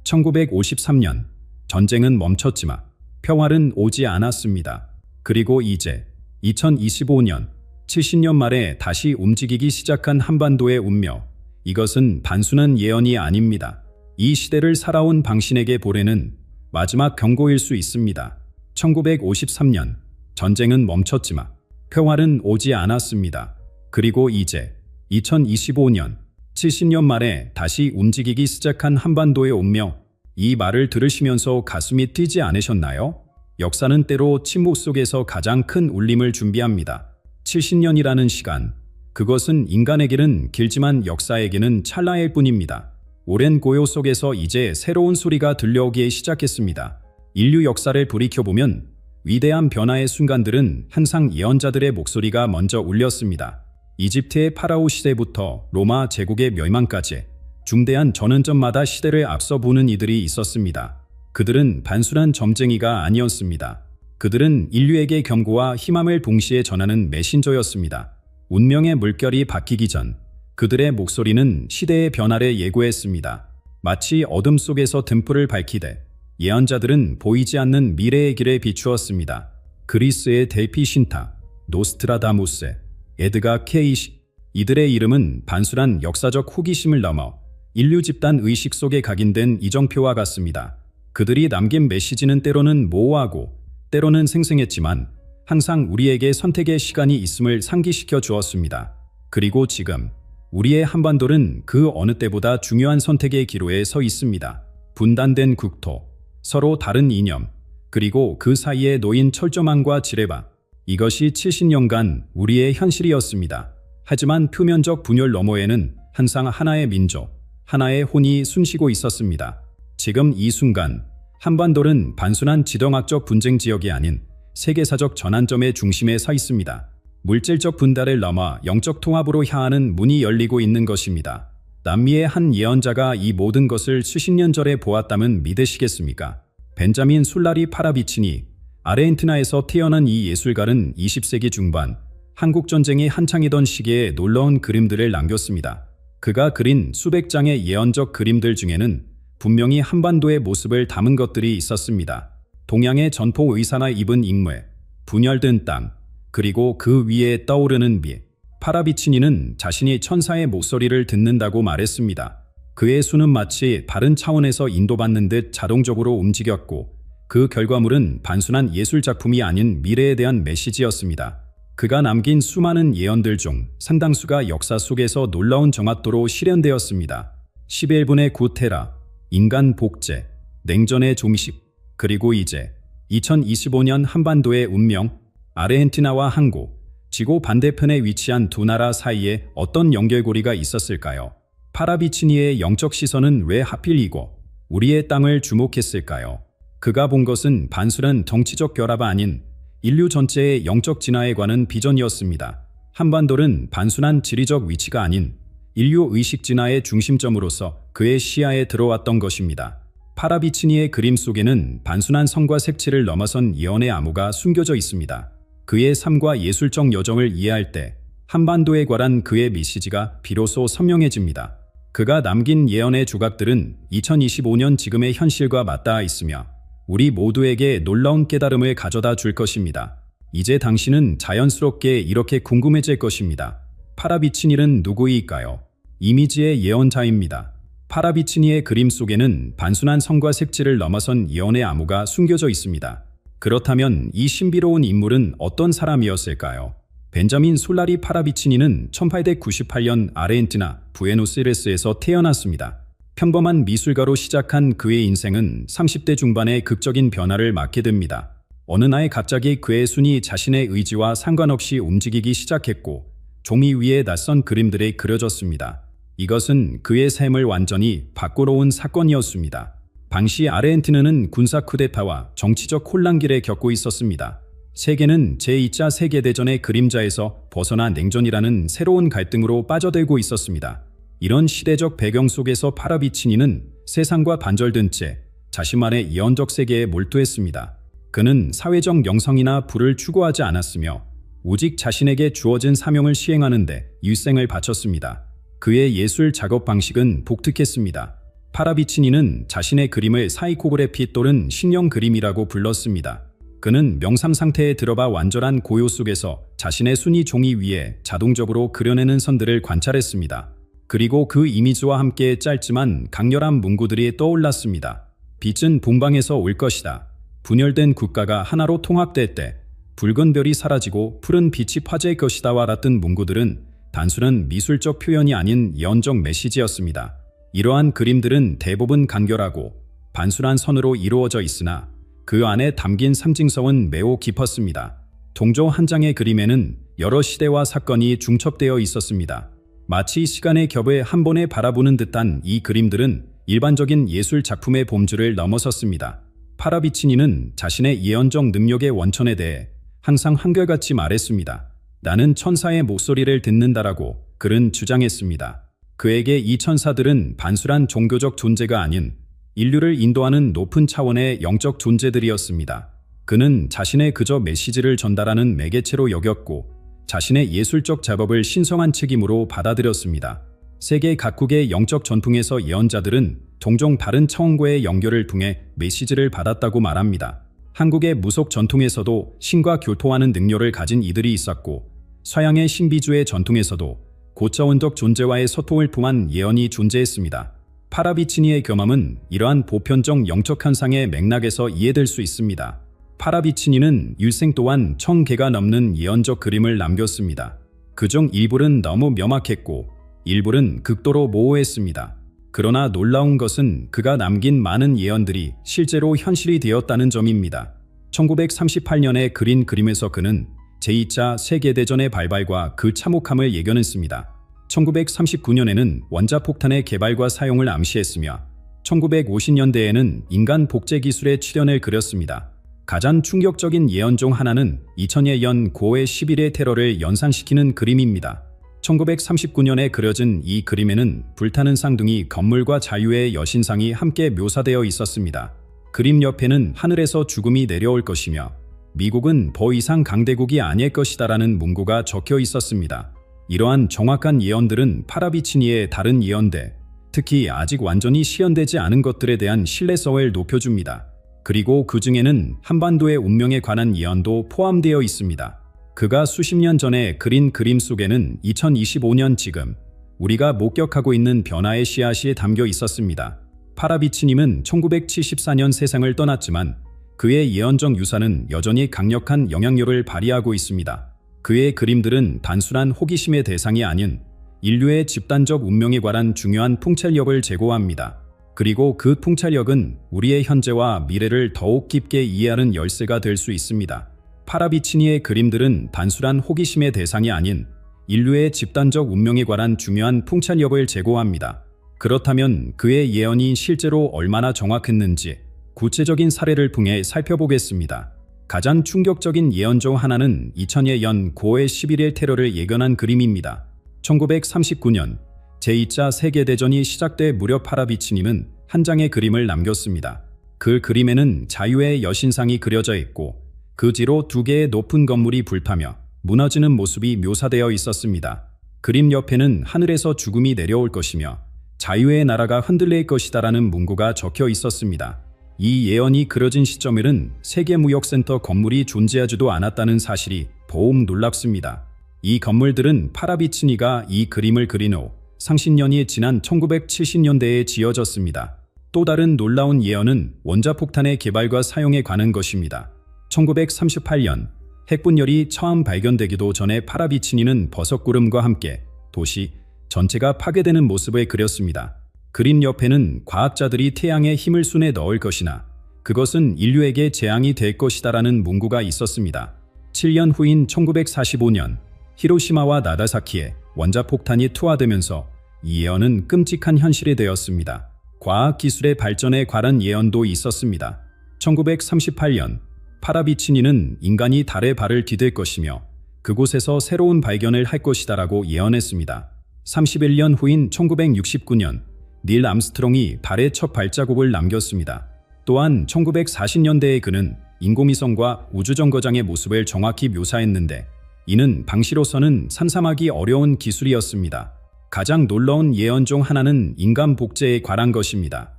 1953년 전쟁은 멈췄지만 평화는 오지 않았습니다. 그리고 이제 2025년 70년 말에 다시 움직이기 시작한 한반도의 운명. 이것은 단순한 예언이 아닙니다. 이 시대를 살아온 당신에게 보내는 마지막 경고일 수 있습니다. 1953년 전쟁은 멈췄지만 평화는 오지 않았습니다. 그리고 이제 2025년 70년 만에 다시 움직이기 시작한 한반도의 운명. 이 말을 들으시면서 가슴이 뛰지 않으셨나요? 역사는 때로 침묵 속에서 가장 큰 울림을 준비합니다. 70년이라는 시간, 그것은 인간에게는 길지만 역사에게는 찰나일 뿐입니다. 오랜 고요 속에서 이제 새로운 소리가 들려오기 시작했습니다. 인류 역사를 돌이켜보면 위대한 변화의 순간들은 항상 예언자들의 목소리가 먼저 울렸습니다. 이집트의 파라오 시대부터 로마 제국의 멸망까지 중대한 전환점마다 시대를 앞서 보는 이들이 있었습니다. 그들은 단순한 점쟁이가 아니었습니다. 그들은 인류에게 경고와 희망을 동시에 전하는 메신저였습니다. 운명의 물결이 바뀌기 전 그들의 목소리는 시대의 변화를 예고했습니다. 마치 어둠 속에서 등불을 밝히되 예언자들은 보이지 않는 미래의 길에 비추었습니다. 그리스의 델피 신타, 노스트라다무스, 에드가 케이시, 이들의 이름은 단순한 역사적 호기심을 넘어 인류 집단 의식 속에 각인된 이정표와 같습니다. 그들이 남긴 메시지는 때로는 모호하고 때로는 생생했지만 항상 우리에게 선택의 시간이 있음을 상기시켜 주었습니다. 그리고 지금 우리의 한반도는 그 어느 때보다 중요한 선택의 기로에 서 있습니다. 분단된 국토, 서로 다른 이념, 그리고 그 사이에 놓인 철조망과 지뢰바. 이것이 70년간 우리의 현실이었습니다. 하지만 표면적 분열 너머에는 항상 하나의 민족, 하나의 혼이 숨쉬고 있었습니다. 지금 이 순간 한반도는 단순한 지정학적 분쟁 지역이 아닌 세계사적 전환점의 중심에 서 있습니다. 물질적 분단을 넘어 영적 통합으로 향하는 문이 열리고 있는 것입니다. 남미의 한 예언자가 이 모든 것을 수십 년 전에 보았다면 믿으시겠습니까? 벤자민 술라리 파라비치니, 아르헨티나에서 태어난 이 예술가는 20세기 중반 한국전쟁이 한창이던 시기에 놀라운 그림들을 남겼습니다. 그가 그린 수백 장의 예언적 그림들 중에는 분명히 한반도의 모습을 담은 것들이 있었습니다. 동양의 전포 의사나 입은 인물, 분열된 땅, 그리고 그 위에 떠오르는 빛. 파라비치니는 자신이 천사의 목소리를 듣는다고 말했습니다. 그의 수는 마치 다른 차원에서 인도받는 듯 자동적으로 움직였고 그 결과물은 단순한 예술작품이 아닌 미래에 대한 메시지였습니다. 그가 남긴 수많은 예언들 중 상당수가 역사 속에서 놀라운 정확도로 실현되었습니다. 11분의 9테라, 인간 복제, 냉전의 종식, 그리고 이제 2025년 한반도의 운명, 아르헨티나와 한국, 지구 반대편에 위치한 두 나라 사이에 어떤 연결고리가 있었을까요? 파라비치니의 영적 시선은 왜 하필 이곳, 우리의 땅을 주목했을까요? 그가 본 것은 단순한 정치적 결합이 아닌 인류 전체의 영적 진화에 관한 비전이었습니다. 한반도는 단순한 지리적 위치가 아닌 인류 의식 진화의 중심점으로서 그의 시야에 들어왔던 것입니다. 파라비치니의 그림 속에는 단순한 성과 색칠을 넘어선 예언의 암호가 숨겨져 있습니다. 그의 삶과 예술적 여정을 이해할 때 한반도에 관한 그의 메시지가 비로소 선명해집니다. 그가 남긴 예언의 조각들은 2025년 지금의 현실과 맞닿아 있으며 우리 모두에게 놀라운 깨달음을 가져다 줄 것입니다. 이제 당신은 자연스럽게 이렇게 궁금해질 것입니다. 파라비치니는 누구일까요? 이미지의 예언자입니다. 파라비치니의 그림 속에는 단순한 성과 색칠을 넘어선 예언의 암호가 숨겨져 있습니다. 그렇다면 이 신비로운 인물은 어떤 사람이었을까요? 벤자민 솔라리 파라비치니는 1898년 아르헨티나 부에노스아이레스에서 태어났습니다. 평범한 미술가로 시작한 그의 인생은 30대 중반에 극적인 변화를 맞게 됩니다. 어느 날 갑자기 그의 손이 자신의 의지와 상관없이 움직이기 시작했고 종이 위에 낯선 그림들이 그려졌습니다. 이것은 그의 삶을 완전히 바꾸어 온 사건이었습니다. 당시 아르헨티나는 군사 쿠데타와 정치적 혼란기를 겪고 있었습니다. 세계는 제2차 세계대전의 그림자에서 벗어나 냉전이라는 새로운 갈등으로 빠져들고 있었습니다. 이런 시대적 배경 속에서 파라비치니는 세상과 단절된 채 자신만의 예언적 세계에 몰두했습니다. 그는 사회적 명성이나 부를 추구하지 않았으며 오직 자신에게 주어진 사명을 시행하는 데 일생을 바쳤습니다. 그의 예술 작업 방식은 독특했습니다. 파라비치니는 자신의 그림을 사이코그래피 또는 신령 그림이라고 불렀습니다. 그는 명상 상태에 들어가 완전한 고요 속에서 자신의 순위 종이 위에 자동적으로 그려내는 선들을 관찰했습니다. 그리고 그 이미지와 함께 짧지만 강렬한 문구들이 떠올랐습니다. 빛은 동방에서 올 것이다. 분열된 국가가 하나로 통합될 때 붉은 별이 사라지고 푸른 빛이 화제일 것이다와 같은 문구들은 단순한 미술적 표현이 아닌 예언적 메시지였습니다. 이러한 그림들은 대부분 간결하고 단순한 선으로 이루어져 있으나 그 안에 담긴 상징성은 매우 깊었습니다. 동조 한 장의 그림에는 여러 시대와 사건이 중첩되어 있었습니다. 마치 시간의 겹을 한 번에 바라보는 듯한 이 그림들은 일반적인 예술 작품의 범주를 넘어섰습니다. 파라비치니는 자신의 예언적 능력의 원천에 대해 항상 한결같이 말했습니다. 나는 천사의 목소리를 듣는다라고 그는 주장했습니다. 그에게 이 천사들은 단순한 종교적 존재가 아닌 인류를 인도하는 높은 차원의 영적 존재들이었습니다. 그는 자신의 그저 메시지를 전달하는 매개체로 여겼고 자신의 예술적 작업을 신성한 책임으로 받아들였습니다. 세계 각국의 영적 전통에서 예언자들은 종종 다른 차원과의 연결을 통해 메시지를 받았다고 말합니다. 한국의 무속 전통에서도 신과 교토하는 능력을 가진 이들이 있었고 서양의 신비주의 전통에서도 고차원적 존재와의 소통을 통한 예언이 존재했습니다. 파라비치니의 경험은 이러한 보편적 영적 현상의 맥락에서 이해될 수 있습니다. 파라비치니는 일생 또한 1000개가 넘는 예언적 그림을 남겼습니다. 그중 일부는 너무 명확했고 일부는 극도로 모호했습니다. 그러나 놀라운 것은 그가 남긴 많은 예언들이 실제로 현실이 되었다는 점입니다. 1938년에 그린 그림에서 그는 제2차 세계대전의 발발과 그 참혹함을 예견했습니다. 1939년에는 원자폭탄의 개발과 사용을 암시했으며 1950년대에는 인간 복제 기술의 출현을 그렸습니다. 가장 충격적인 예언 중 하나는 2000년 9월 10일의 테러를 연상시키는 그림입니다. 1939년에 그려진 이 그림에는 불타는 쌍둥이 건물과 자유의 여신상이 함께 묘사되어 있었습니다. 그림 옆에는 하늘에서 죽음이 내려올 것이며 미국은 더 이상 강대국이 아닐 것이다라는 문구가 적혀 있었습니다. 이러한 정확한 예언들은 파라비치니의 다른 예언들, 특히 아직 완전히 실현되지 않은 것들에 대한 신뢰성을 높여줍니다. 그리고 그 중에는 한반도의 운명에 관한 예언도 포함되어 있습니다. 그가 수십 년 전에 그린 그림 속에는 2025년 지금 우리가 목격하고 있는 변화의 씨앗이 담겨 있었습니다. 파라비치님은 1974년 세상을 떠났지만 그의 예언적 유산은 여전히 강력한 영향력을 발휘하고 있습니다. 그의 그림들은 단순한 호기심의 대상이 아닌 인류의 집단적 운명에 관한 중요한 통찰력을 제공합니다. 그리고 그 통찰력은 우리의 현재와 미래를 더욱 깊게 이해하는 열쇠가 될 수 있습니다. 파라비치니의 그림들은 단순한 호기심의 대상이 아닌 인류의 집단적 운명에 관한 중요한 통찰력을 제공합니다. 그렇다면 그의 예언이 실제로 얼마나 정확했는지 구체적인 사례를 통해 살펴보겠습니다. 가장 충격적인 예언 중 하나는 2000년 9월 11일 테러를 예견한 그림입니다. 1939년 제2차 세계대전이 시작될 무렵 파라비치님은 한 장의 그림을 남겼습니다. 그 그림에는 자유의 여신상이 그려져 있고 그 뒤로 2개의 높은 건물이 불타며 무너지는 모습이 묘사되어 있었습니다. 그림 옆에는 하늘에서 죽음이 내려올 것이며 자유의 나라가 흔들릴 것이다라는 문구가 적혀 있었습니다. 이 예언이 그려진 시점에는 세계무역센터 건물이 존재하지도 않았다는 사실이 더욱 놀랍습니다. 이 건물들은 파라비치니가 이 그림을 그린 후 상신년이 지난 1970년대에 지어졌습니다. 또 다른 놀라운 예언은 원자폭탄의 개발과 사용에 관한 것입니다. 1938년 핵분열이 처음 발견되기도 전에 파라비치니는 버섯구름과 함께 도시 전체가 파괴되는 모습을 그렸습니다. 그림 옆에는 과학자들이 태양의 힘을 손에 넣을 것이나 그것은 인류에게 재앙이 될 것이다라는 문구가 있었습니다. 7년 후인 1945년 히로시마와 나가사키에 원자폭탄이 투하되면서 이 예언은 끔찍한 현실이 되었습니다. 과학기술의 발전에 관한 예언도 있었습니다. 1938년 파라비치니는 인간이 달에 발을 디딜 것이며 그곳에서 새로운 발견을 할 것이다라고 예언했습니다. 31년 후인 1969년 닐 암스트롱이 달에 첫 발자국을 남겼습니다. 또한 1940년대에 그는 인공위성과 우주정거장의 모습을 정확히 묘사했는데 이는 당시로서는 상상하기 어려운 기술이었습니다. 가장 놀라운 예언 중 하나는 인간 복제에 관한 것입니다.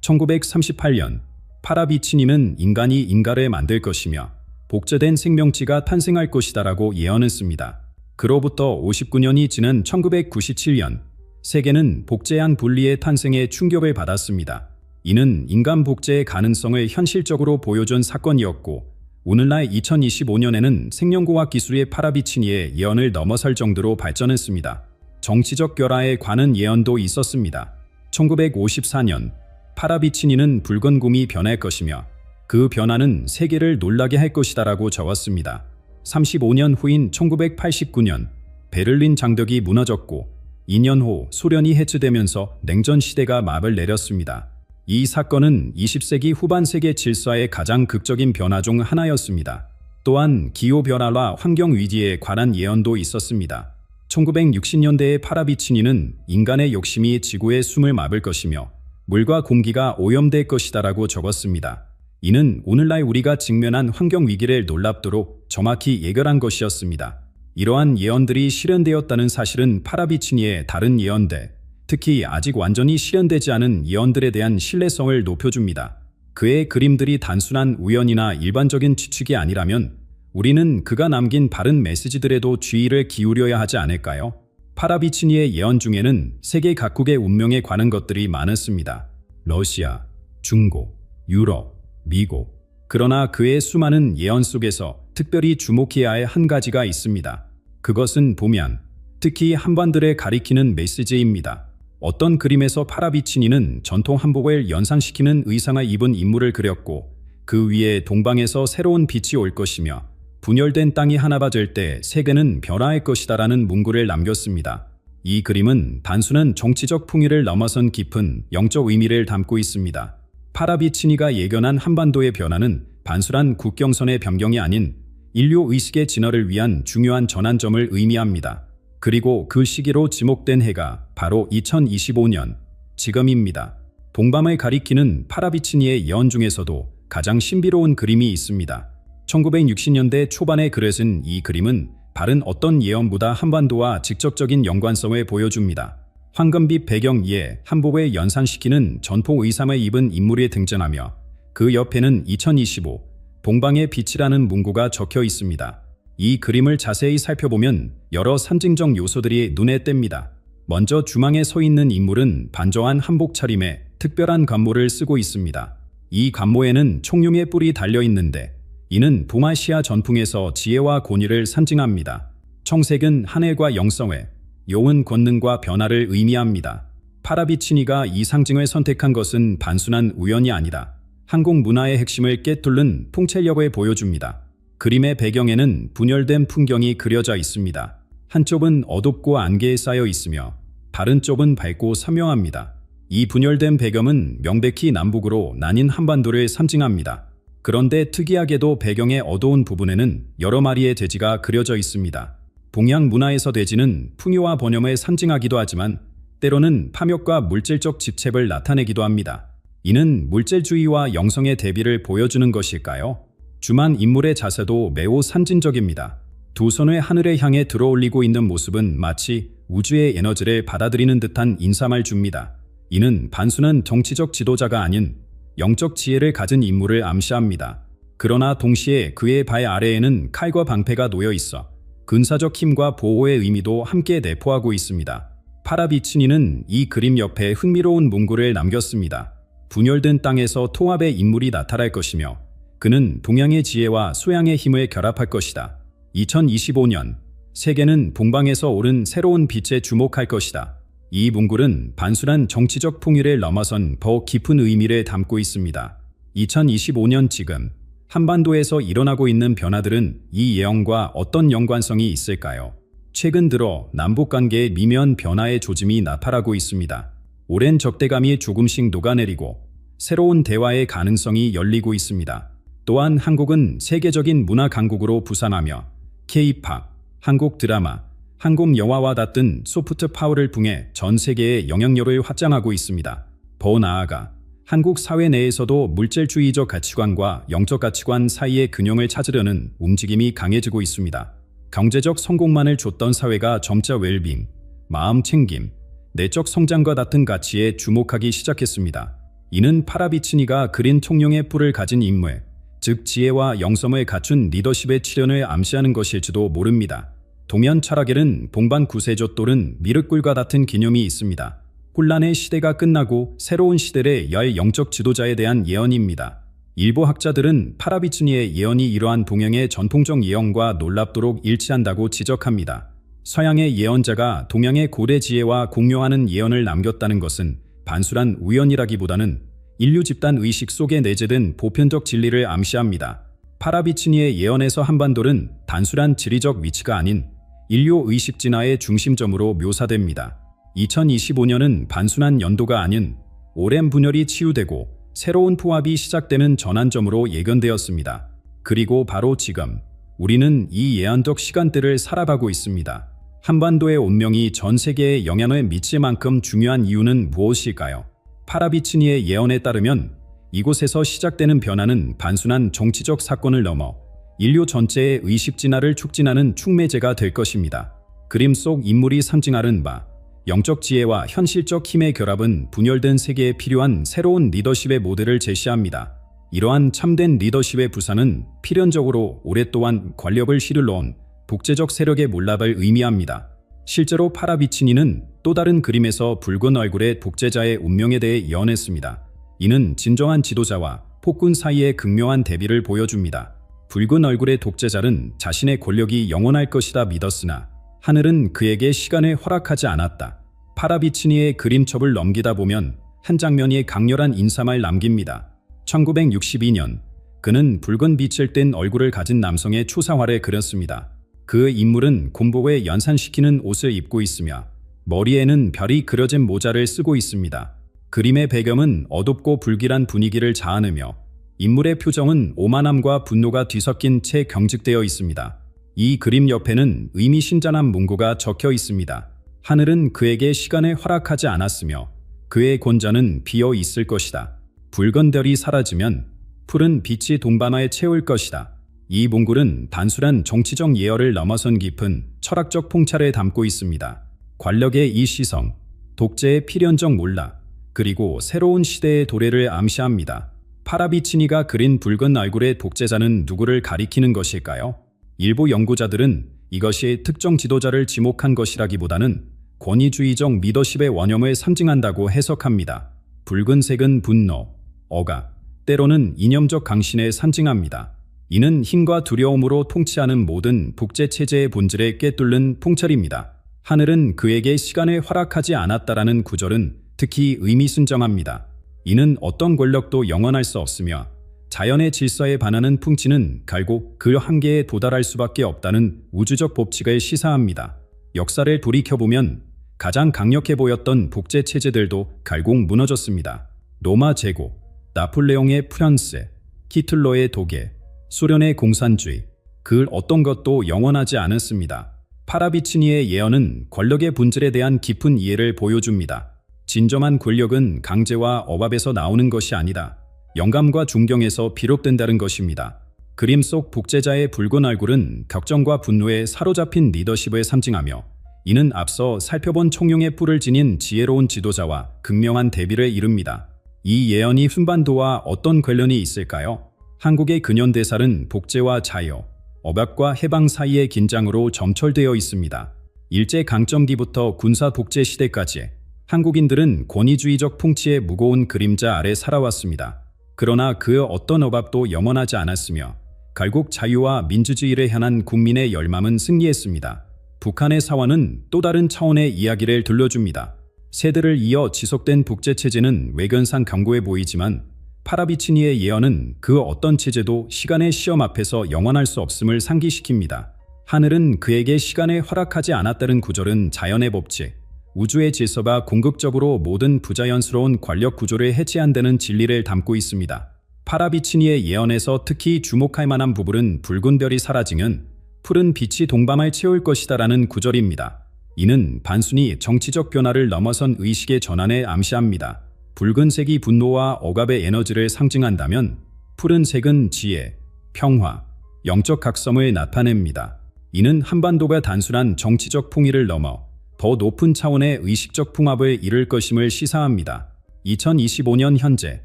1938년 파라비치니는 인간이 인간을 만들 것이며 복제된 생명체가 탄생할 것이다라고 예언했습니다. 그로부터 59년이 지난 1997년 세계는 복제한 분리의 탄생에 충격을 받았습니다. 이는 인간 복제의 가능성을 현실적으로 보여준 사건이었고 오늘날 2025년에는 생명공학 기술의 파라비치니의 예언을 넘어설 정도로 발전했습니다. 정치적 결화에 관한 예언도 있었습니다. 1954년 파라비치니는 붉은 곰이 변할 것이며 그 변화는 세계를 놀라게 할 것이다라고 적었습니다. 35년 후인 1989년 베를린 장벽이 무너졌고 2년 후 소련이 해체되면서 냉전 시대가 막을 내렸습니다. 이 사건은 20세기 후반 세계 질서의 가장 극적인 변화 중 하나였습니다. 또한 기후변화와 환경위기에 관한 예언도 있었습니다. 1960년대의 파라비치니는 인간의 욕심이 지구의 숨을 막을 것이며 물과 공기가 오염될 것이다라고 적었습니다. 이는 오늘날 우리가 직면한 환경위기를 놀랍도록 정확히 예견한 것이었습니다. 이러한 예언들이 실현되었다는 사실은 파라비치니의 다른 예언들, 특히 아직 완전히 실현되지 않은 예언들에 대한 신뢰성을 높여줍니다. 그의 그림들이 단순한 우연이나 일반적인 추측이 아니라면 우리는 그가 남긴 바른 메시지들에도 주의를 기울여야 하지 않을까요? 파라비치니의 예언 중에는 세계 각국의 운명에 관한 것들이 많았습니다. 러시아, 중국, 유럽, 미국. 그러나 그의 수많은 예언 속에서 특별히 주목해야 할 한 가지가 있습니다. 그것은 보면, 특히 한반도를 가리키는 메시지입니다. 어떤 그림에서 파라비치니는 전통 한복을 연상시키는 의상을 입은 인물을 그렸고 그 위에 동방에서 새로운 빛이 올 것이며 분열된 땅이 하나 빠질 때 세계는 변화할 것이다라는 문구를 남겼습니다. 이 그림은 단순한 정치적 풍의를 넘어선 깊은 영적 의미를 담고 있습니다. 파라비치니가 예견한 한반도의 변화는 단순한 국경선의 변경이 아닌 인류 의식의 진화를 위한 중요한 전환점을 의미합니다. 그리고 그 시기로 지목된 해가 바로 2025년, 지금입니다. 동방을 가리키는 파라비치니의 예언 중에서도 가장 신비로운 그림이 있습니다. 1960년대 초반에 그려진 이 그림은 다른 어떤 예언보다 한반도와 직접적인 연관성을 보여줍니다. 황금빛 배경 위에 한복을 연상시키는 전통 의상을 입은 인물이 등장하며 그 옆에는 2025, 동방의 빛이라는 문구가 적혀 있습니다. 이 그림을 자세히 살펴보면 여러 상징적 요소들이 눈에 띕니다. 먼저 중앙에 서 있는 인물은 반정한 한복 차림에 특별한 관모를 쓰고 있습니다. 이 관모에는 청룡의 뿔이 달려 있는데 이는 동아시아 전통에서 지혜와 권위를 상징합니다. 청색은 하늘과 영성회, 용은 권능과 변화를 의미합니다. 파라비치니가 이 상징을 선택한 것은 단순한 우연이 아니라 한국 문화의 핵심을 꿰뚫는 통찰력을 보여줍니다. 그림의 배경에는 분열된 풍경이 그려져 있습니다. 한쪽은 어둡고 안개에 쌓여 있으며 다른 쪽은 밝고 선명합니다. 이 분열된 배경은 명백히 남북으로 나뉜 한반도를 상징합니다. 그런데 특이하게도 배경의 어두운 부분에는 여러 마리의 돼지가 그려져 있습니다. 동양 문화에서 돼지는 풍요와 번영을 상징하기도 하지만 때로는 탐욕과 물질적 집착을 나타내기도 합니다. 이는 물질주의와 영성의 대비를 보여주는 것일까요? 주만 인물의 자세도 매우 상징적입니다. 두 손을 하늘에 향해 들어올리고 있는 모습은 마치 우주의 에너지를 받아들이는 듯한 인상을 줍니다. 이는 단순한 정치적 지도자가 아닌 영적 지혜를 가진 인물을 암시합니다. 그러나 동시에 그의 발 아래에는 칼과 방패가 놓여 있어 군사적 힘과 보호의 의미도 함께 내포하고 있습니다. 파라비치니는 이 그림 옆에 흥미로운 문구를 남겼습니다. 분열된 땅에서 통합의 인물이 나타날 것이며 그는 동양의 지혜와 소양의 힘을 결합할 것이다. 2025년 세계는 동방에서 오른 새로운 빛에 주목할 것이다. 이 문구는 단순한 정치적 풍의를 넘어선 더 깊은 의미를 담고 있습니다. 2025년 지금 한반도에서 일어나고 있는 변화들은 이 예언과 어떤 연관성이 있을까요? 최근 들어 남북관계의 미묘한 변화의 조짐이 나타나고 있습니다. 오랜 적대감이 조금씩 녹아내리고 새로운 대화의 가능성이 열리고 있습니다. 또한 한국은 세계적인 문화 강국으로 부상하며 K-팝, 한국 드라마, 한국 영화와 같은 소프트 파워를 통해 전 세계의 영향력을 확장하고 있습니다. 더 나아가 한국 사회 내에서도 물질주의적 가치관과 영적 가치관 사이의 균형을 찾으려는 움직임이 강해지고 있습니다. 경제적 성공만을 줬던 사회가 점차 웰빙, 마음 챙김, 내적 성장과 같은 가치에 주목하기 시작했습니다. 이는 파라비치니가 그린 총룡의 뿔을 가진 인물, 즉 지혜와 영성을 갖춘 리더십의 치련을 암시하는 것일지도 모릅니다. 동양 철학에는 봉반 구세조 또는 미륵굴과 같은 개념이 있습니다. 혼란의 시대가 끝나고 새로운 시대를 열 영적 지도자에 대한 예언입니다. 일부 학자들은 파라비치니의 예언이 이러한 동양의 전통적 예언과 놀랍도록 일치한다고 지적합니다. 서양의 예언자가 동양의 고대 지혜와 공유하는 예언을 남겼다는 것은 단순한 우연이라기보다는 인류 집단 의식 속에 내재된 보편적 진리를 암시합니다. 파라비치니의 예언에서 한반도는 단순한 지리적 위치가 아닌 인류 의식 진화의 중심점으로 묘사됩니다. 2025년은 단순한 연도가 아닌 오랜 분열이 치유되고 새로운 포합이 시작되는 전환점으로 예견되었습니다. 그리고 바로 지금 우리는 이 예언적 시간대를 살아가고 있습니다. 한반도의 운명이 전 세계에 영향을 미칠 만큼 중요한 이유는 무엇일까요? 파라비치니의 예언에 따르면 이곳에서 시작되는 변화는 단순한 정치적 사건을 넘어 인류 전체의 의식 진화를 촉진하는 촉매제가 될 것입니다. 그림 속 인물이 상징하는 바 영적 지혜와 현실적 힘의 결합은 분열된 세계에 필요한 새로운 리더십의 모델을 제시합니다. 이러한 참된 리더십의 부산은 필연적으로 오랫동안 권력을 휘둘러온 독재적 세력의 몰락을 의미합니다. 실제로 파라비치니는 또 다른 그림에서 붉은 얼굴의 독재자의 운명에 대해 예언했습니다. 이는 진정한 지도자와 폭군 사이의 극명한 대비를 보여줍니다. 붉은 얼굴의 독재자는 자신의 권력이 영원할 것이다 믿었으나 하늘은 그에게 시간을 허락하지 않았다. 파라비치니의 그림첩을 넘기다 보면 한 장면이 강렬한 인상을 남깁니다. 1962년 그는 붉은 빛을 띤 얼굴을 가진 남성의 초상화를 그렸습니다. 그 인물은 군복에 연상시키는 옷을 입고 있으며 머리에는 별이 그려진 모자를 쓰고 있습니다. 그림의 배경은 어둡고 불길한 분위기를 자아내며 인물의 표정은 오만함과 분노가 뒤섞인 채 경직되어 있습니다. 이 그림 옆에는 의미심장한 문구가 적혀 있습니다. 하늘은 그에게 시간을 허락하지 않았으며 그의 권좌는 비어 있을 것이다. 붉은 별이 사라지면 푸른 빛이 동반화에 채울 것이다. 이 문구는 단순한 정치적 예언을 넘어선 깊은 철학적 통찰을 담고 있습니다. 권력의 이 시성, 독재의 필연적 몰락, 그리고 새로운 시대의 도래를 암시합니다. 파라비치니가 그린 붉은 얼굴의 독재자는 누구를 가리키는 것일까요? 일부 연구자들은 이것이 특정 지도자를 지목한 것이라기보다는 권위주의적 리더십의 원형을 상징한다고 해석합니다. 붉은색은 분노, 억압, 때로는 이념적 강신을 상징합니다. 이는 힘과 두려움으로 통치하는 모든 독재체제의 본질에 꿰뚫는 통찰입니다. 하늘은 그에게 시간을 허락하지 않았다라는 구절은 특히 의미심장합니다. 이는 어떤 권력도 영원할 수 없으며 자연의 질서에 반하는 풍치는 결국 그 한계에 도달할 수밖에 없다는 우주적 법칙을 시사합니다. 역사를 돌이켜보면 가장 강력해 보였던 독재 체제들도 결국 무너졌습니다. 로마 제국, 나폴레옹의 프랑스, 히틀러의 독일, 소련의 공산주의, 그 어떤 것도 영원하지 않았습니다. 파라비치니의 예언은 권력의 본질에 대한 깊은 이해를 보여줍니다. 진정한 권력은 강제와 억압에서 나오는 것이 아니다. 영감과 존경에서 비롯된다는 것입니다. 그림 속 독재자의 붉은 얼굴은 격정과 분노에 사로잡힌 리더십을 상징하며 이는 앞서 살펴본 총룡의 뿔을 지닌 지혜로운 지도자와 극명한 대비를 이룹니다. 이 예언이 한반도와 어떤 관련이 있을까요? 한국의 근현대사는 독재와 자유, 억압과 해방 사이의 긴장으로 점철되어 있습니다. 일제강점기부터 군사 독재 시대까지 한국인들은 권위주의적 통치의 무거운 그림자 아래 살아왔습니다. 그러나 그 어떤 억압도 영원하지 않았으며 결국 자유와 민주주의를 향한 국민의 열망은 승리했습니다. 북한의 사화는 또 다른 차원의 이야기를 들려줍니다. 세대를 이어 지속된 독재체제는 외견상 견고해 보이지만 파라비치니의 예언은 그 어떤 체제도 시간의 시험 앞에서 영원할 수 없음을 상기시킵니다. 하늘은 그에게 시간을 허락하지 않았다는 구절은 자연의 법칙, 우주의 질서가 궁극적으로 모든 부자연스러운 권력 구조를 해체한다는 진리를 담고 있습니다. 파라비치니의 예언에서 특히 주목할 만한 부분은 붉은 별이 사라지면 푸른 빛이 동방을 채울 것이다라는 구절입니다. 이는 단순히 정치적 변화를 넘어선 의식의 전환에 암시합니다. 붉은색이 분노와 억압의 에너지를 상징한다면 푸른색은 지혜, 평화, 영적 각성을 나타냅니다. 이는 한반도가 단순한 정치적 통일을 넘어 더 높은 차원의 의식적 풍합을 이룰 것임을 시사합니다. 2025년 현재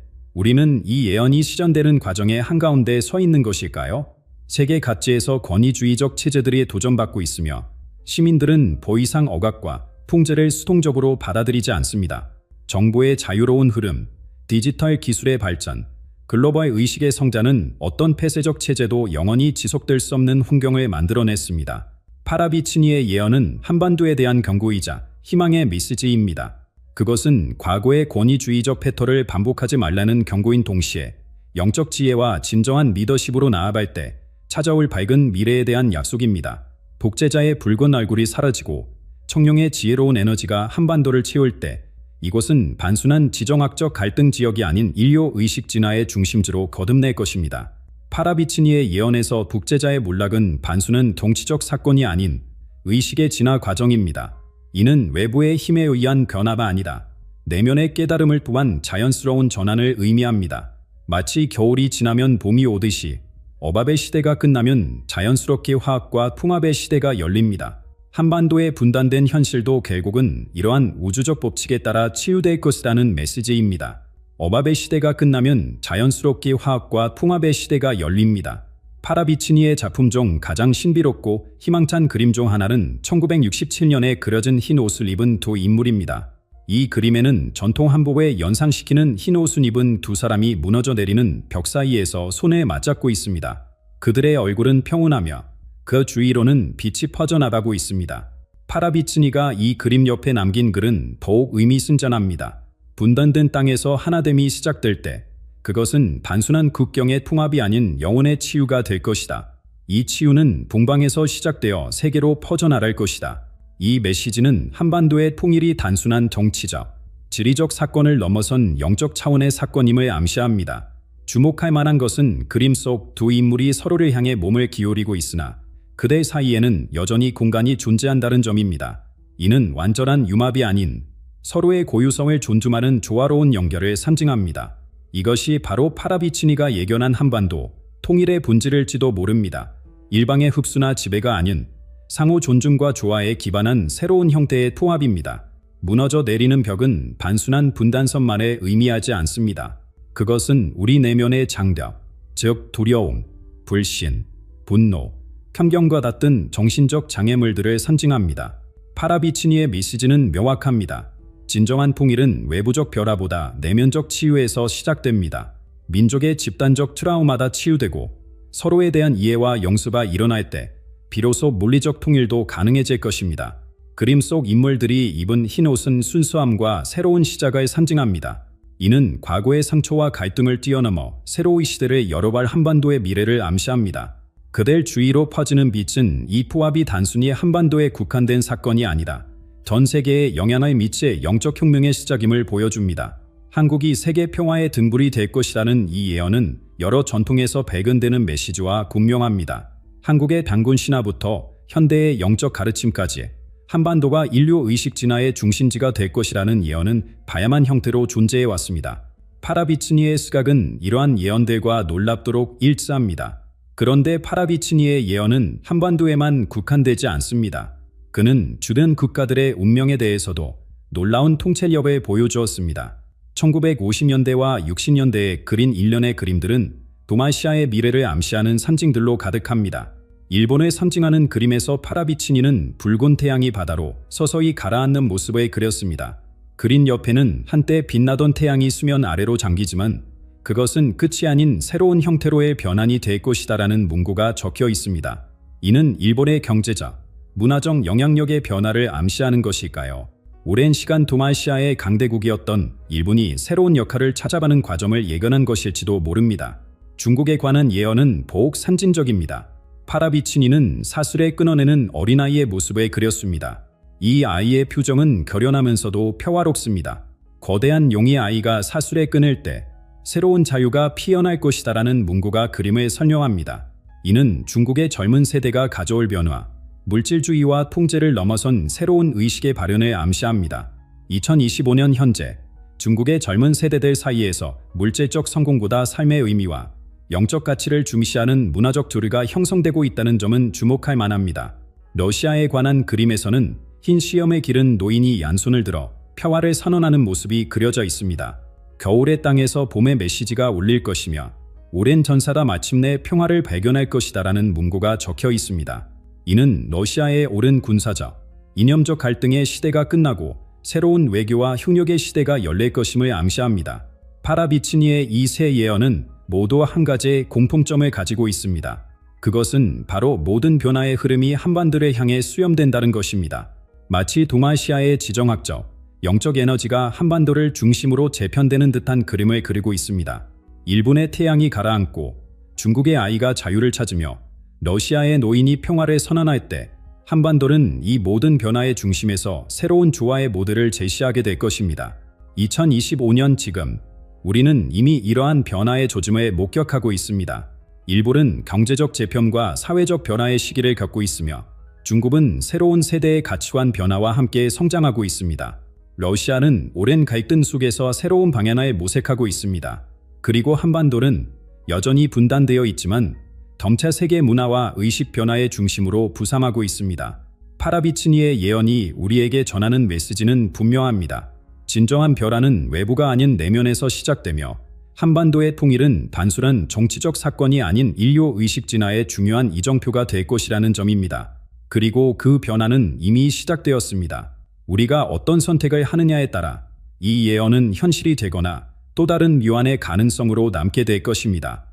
우리는 이 예언이 실현되는 과정의 한가운데 서 있는 것일까요? 세계 각지에서 권위주의적 체제들이 도전받고 있으며 시민들은 더 이상 억압과 통제를 수동적으로 받아들이지 않습니다. 정보의 자유로운 흐름, 디지털 기술의 발전, 글로벌 의식의 성장은 어떤 폐쇄적 체제도 영원히 지속될 수 없는 환경을 만들어냈습니다. 파라비치니의 예언은 한반도에 대한 경고이자 희망의 메시지입니다. 그것은 과거의 권위주의적 패턴을 반복하지 말라는 경고인 동시에 영적 지혜와 진정한 리더십으로 나아갈 때 찾아올 밝은 미래에 대한 약속입니다. 독재자의 붉은 얼굴이 사라지고 청룡의 지혜로운 에너지가 한반도를 채울 때 이곳은 단순한 지정학적 갈등 지역이 아닌 인류 의식 진화의 중심지로 거듭날 것입니다. 파라비치니의 예언에서 독재자의 몰락은 단순한 정치적 사건이 아닌 의식의 진화 과정입니다. 이는 외부의 힘에 의한 변화가 아니다. 내면의 깨달음을 통한 자연스러운 전환을 의미합니다. 마치 겨울이 지나면 봄이 오듯이 억압의 시대가 끝나면 자연스럽게 화합과 통합의 시대가 열립니다. 한반도의 분단된 현실도 결국은 이러한 우주적 법칙에 따라 치유될 것이라는 메시지입니다. 억압의 시대가 끝나면 자연스럽게 화합과 통합의 시대가 열립니다. 파라비치니의 작품 중 가장 신비롭고 희망찬 그림 중 하나는 1967년에 그려진 흰 옷을 입은 두 인물입니다. 이 그림에는 전통 한복을 연상시키는 흰 옷을 입은 두 사람이 무너져 내리는 벽 사이에서 손에 맞잡고 있습니다. 그들의 얼굴은 평온하며 그 주위로는 빛이 퍼져나가고 있습니다. 파라비치니가 이 그림 옆에 남긴 글은 더욱 의미심장합니다. 분단된 땅에서 하나됨이 시작될 때 그것은 단순한 국경의 통합이 아닌 영혼의 치유가 될 것이다. 이 치유는 동방에서 시작되어 세계로 퍼져나갈 것이다. 이 메시지는 한반도의 통일이 단순한 정치적, 지리적 사건을 넘어선 영적 차원의 사건임을 암시합니다. 주목할 만한 것은 그림 속 두 인물이 서로를 향해 몸을 기울이고 있으나 그들 사이에는 여전히 공간이 존재한다는 점입니다. 이는 완전한 융합이 아닌 서로의 고유성을 존중하는 조화로운 연결을 상징합니다. 이것이 바로 파라비치니가 예견한 한반도 통일의 본질일지도 모릅니다. 일방의 흡수나 지배가 아닌 상호 존중과 조화에 기반한 새로운 형태의 통합입니다. 무너져 내리는 벽은 단순한 분단선만을 의미하지 않습니다. 그것은 우리 내면의 장벽, 즉 두려움, 불신, 분노, 편견과 같은 정신적 장애물들을 상징합니다. 파라비치니의 메시지는 명확합니다. 진정한 통일은 외부적 변화보다 내면적 치유에서 시작됩니다. 민족의 집단적 트라우마가 치유되고 서로에 대한 이해와 용서가 일어날 때 비로소 물리적 통일도 가능해질 것입니다. 그림 속 인물들이 입은 흰 옷은 순수함과 새로운 시작을 상징합니다. 이는 과거의 상처와 갈등을 뛰어넘어 새로운 시대를 열어갈 한반도의 미래를 암시합니다. 그들 주위로 퍼지는 빛은 이 포합이 단순히 한반도에 국한된 사건이 아니다. 전 세계에 영향을 미칠 영적 혁명의 시작임을 보여줍니다. 한국이 세계 평화의 등불이 될 것이라는 이 예언은 여러 전통에서 발견되는 메시지와 분명합니다. 한국의 단군 신화부터 현대의 영적 가르침까지 한반도가 인류 의식 진화의 중심지가 될 것이라는 예언은 다양한 형태로 존재해 왔습니다. 파라비치니의 시각은 이러한 예언들과 놀랍도록 일치합니다. 그런데 파라비치니의 예언은 한반도에만 국한되지 않습니다. 그는 주변 국가들의 운명에 대해서도 놀라운 통찰력을 보여주었습니다. 1950년대와 60년대에 그린 일련의 그림들은 동아시아의 미래를 암시하는 상징들로 가득합니다. 일본을 상징하는 그림에서 파라비치니는 붉은 태양이 바다로 서서히 가라앉는 모습을 그렸습니다. 그린 옆에는 한때 빛나던 태양이 수면 아래로 잠기지만 그것은 끝이 아닌 새로운 형태로의 변환이 될 것이다라는 문구가 적혀 있습니다. 이는 일본의 경제적, 문화적 영향력의 변화를 암시하는 것일까요? 오랜 시간 동아시아의 강대국이었던 일본이 새로운 역할을 찾아가는 과정을 예견한 것일지도 모릅니다. 중국에 관한 예언은 더욱 상징적입니다. 파라비치니는 사슬에 끊어내는 어린아이의 모습을 그렸습니다. 이 아이의 표정은 결연하면서도 평화롭습니다. 거대한 용의 아이가 사슬에 끊을 때 새로운 자유가 피어날 것이다라는 문구가 그림을 설명합니다. 이는 중국의 젊은 세대가 가져올 변화, 물질주의와 통제를 넘어선 새로운 의식의 발현을 암시합니다. 2025년 현재 중국의 젊은 세대들 사이에서 물질적 성공보다 삶의 의미와 영적 가치를 중시하는 문화적 조류가 형성되고 있다는 점은 주목할 만합니다. 러시아에 관한 그림에서는 흰 수염에 기른 노인이 양손을 들어 평화를 선언하는 모습이 그려져 있습니다. 겨울의 땅에서 봄의 메시지가 울릴 것이며 오랜 전사다 마침내 평화를 발견할 것이다라는 문구가 적혀 있습니다. 이는 러시아의 오랜 군사적, 이념적 갈등의 시대가 끝나고 새로운 외교와 협력의 시대가 열릴 것임을 암시합니다. 파라비치니의 이 세 예언은 모두 한 가지의 공통점을 가지고 있습니다. 그것은 바로 모든 변화의 흐름이 한반도를 향해 수렴된다는 것입니다. 마치 동아시아의 지정학적, 영적 에너지가 한반도를 중심으로 재편되는 듯한 그림을 그리고 있습니다. 일본의 태양이 가라앉고 중국의 아이가 자유를 찾으며 러시아의 노인이 평화를 선언할 때 한반도는 이 모든 변화의 중심에서 새로운 조화의 모델을 제시하게 될 것입니다. 2025년 지금 우리는 이미 이러한 변화의 조짐을 목격하고 있습니다. 일본은 경제적 재편과 사회적 변화의 시기를 겪고 있으며 중국은 새로운 세대의 가치관 변화와 함께 성장하고 있습니다. 러시아는 오랜 갈등 속에서 새로운 방향을 모색하고 있습니다. 그리고 한반도는 여전히 분단되어 있지만 점차 세계 문화와 의식 변화의 중심으로 부상하고 있습니다. 파라비치니의 예언이 우리에게 전하는 메시지는 분명합니다. 진정한 변화는 외부가 아닌 내면에서 시작되며 한반도의 통일은 단순한 정치적 사건이 아닌 인류 의식 진화의 중요한 이정표가 될 것이라는 점입니다. 그리고 그 변화는 이미 시작되었습니다. 우리가 어떤 선택을 하느냐에 따라 이 예언은 현실이 되거나 또 다른 묘안의 가능성으로 남게 될 것입니다.